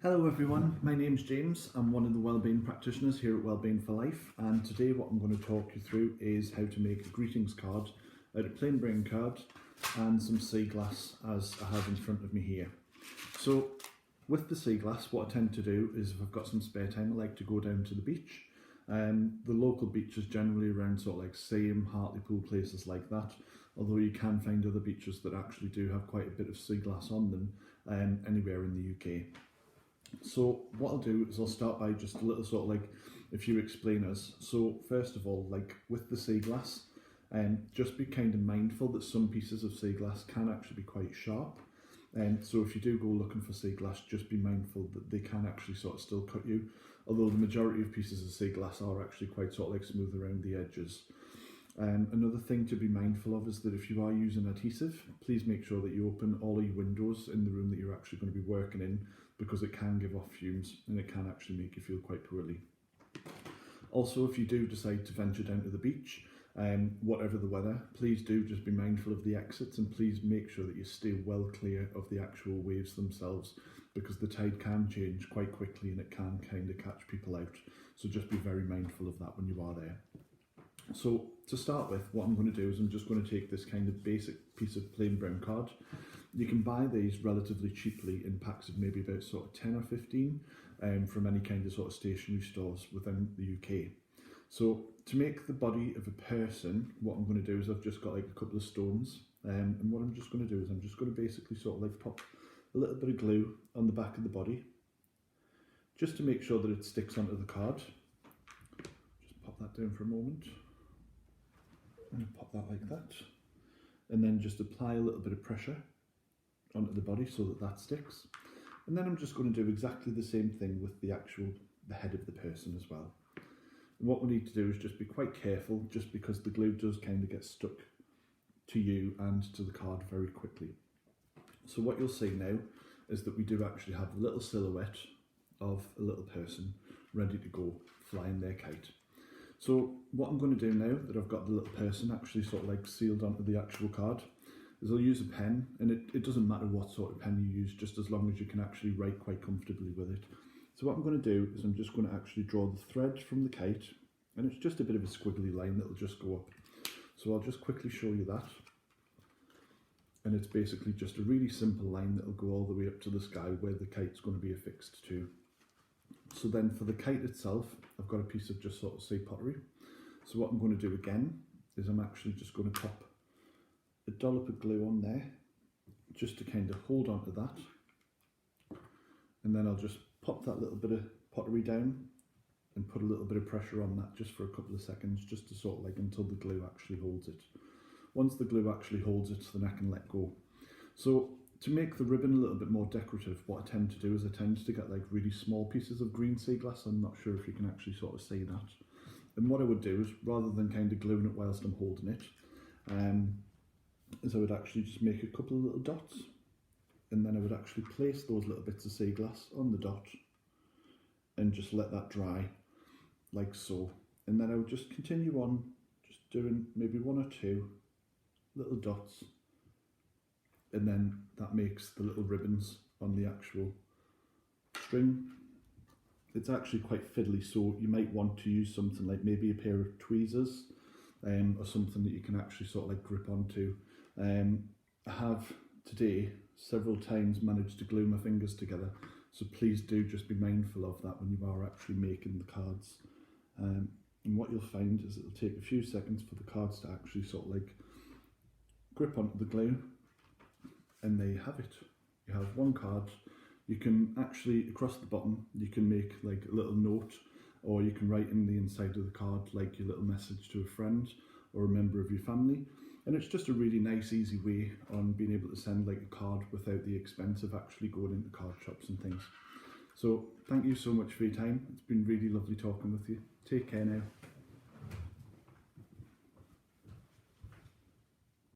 Hello everyone, my name's James. I'm one of the Wellbeing practitioners here at Wellbeing for Life, and today what I'm going to talk you through is how to make a greetings card out of plain brown card and some sea glass, as I have in front of me here. So with the sea glass, what I tend to do is if I've got some spare time, I like to go down to the beach. The local beaches generally around sort of like Seaham, Hartlepool, places like that, although you can find other beaches that actually do have quite a bit of sea glass on them anywhere in the UK. So what I'll do is I'll start by just a little sort of like a few explainers. So first of all, like with the sea glass, just be kind of mindful that some pieces of sea glass can actually be quite sharp. So if you do go looking for sea glass, just be mindful that they can actually sort of still cut you, although the majority of pieces of sea glass are actually quite sort of like smooth around the edges. Another thing to be mindful of is that if you are using adhesive, please make sure that you open all your windows in the room that you're actually going to be working in, because it can give off fumes and it can actually make you feel quite poorly. Also, if you do decide to venture down to the beach, whatever the weather, please do just be mindful of the exits and please make sure that you stay well clear of the actual waves themselves, because the tide can change quite quickly and it can kind of catch people out. So just be very mindful of that when you are there. So to start with, what I'm going to do is I'm just going to take this kind of basic piece of plain brown card. You can buy these relatively cheaply in packs of maybe about sort of 10 or 15 from any kind of sort of stationery stores within the UK. So to make the body of a person, what I'm going to do is I've just got like a couple of stones, and what I'm just going to do is I'm just going to basically sort of like pop a little bit of glue on the back of the body, just to make sure that it sticks onto the card. Just pop that down for a moment. And pop that like that, and then just apply a little bit of pressure onto the body so that that sticks. And then I'm just going to do exactly the same thing with the head of the person as well. And what we need to do is just be quite careful, just because the glue does kind of get stuck to you and to the card very quickly. So what you'll see now is that we do actually have a little silhouette of a little person ready to go flying their kite. So what I'm going to do now that I've got the little person actually sort of like sealed onto the actual card is I'll use a pen, and it doesn't matter what sort of pen you use, just as long as you can actually write quite comfortably with it. So what I'm going to do is I'm just going to actually draw the thread from the kite, and it's just a bit of a squiggly line that'll just go up. So I'll just quickly show you that. And it's basically just a really simple line that'll go all the way up to the sky where the kite's going to be affixed to. So then for the kite itself, I've got a piece of just sort of sea pottery. So what I'm going to do again is I'm actually just going to pop a dollop of glue on there, just to kind of hold on to that. And then I'll just pop that little bit of pottery down and put a little bit of pressure on that just for a couple of seconds, just to sort of like until the glue actually holds it. Once the glue actually holds it, then I can let go. So to make the ribbon a little bit more decorative, what I tend to do is I tend to get like really small pieces of green sea glass. I'm not sure if you can actually sort of see that. And what I would do is, rather than kind of gluing it whilst I'm holding it, is I would actually just make a couple of little dots, and then I would actually place those little bits of sea glass on the dot and just let that dry like so. And then I would just continue on just doing maybe one or two little dots, and then that makes the little ribbons on the actual string. It's actually quite fiddly, so you might want to use something like maybe a pair of tweezers or something that you can actually sort of like grip onto. I have today several times managed to glue my fingers together, so please do just be mindful of that when you are actually making the cards. And what you'll find is it'll take a few seconds for the cards to actually sort of like grip onto the glue, and there you have it. You have one card. You can actually, across the bottom, you can make like a little note, or you can write in the inside of the card like your little message to a friend or a member of your family. And it's just a really nice, easy way on being able to send like a card without the expense of actually going into card shops and things. So thank you so much for your time. It's been really lovely talking with you. Take care now.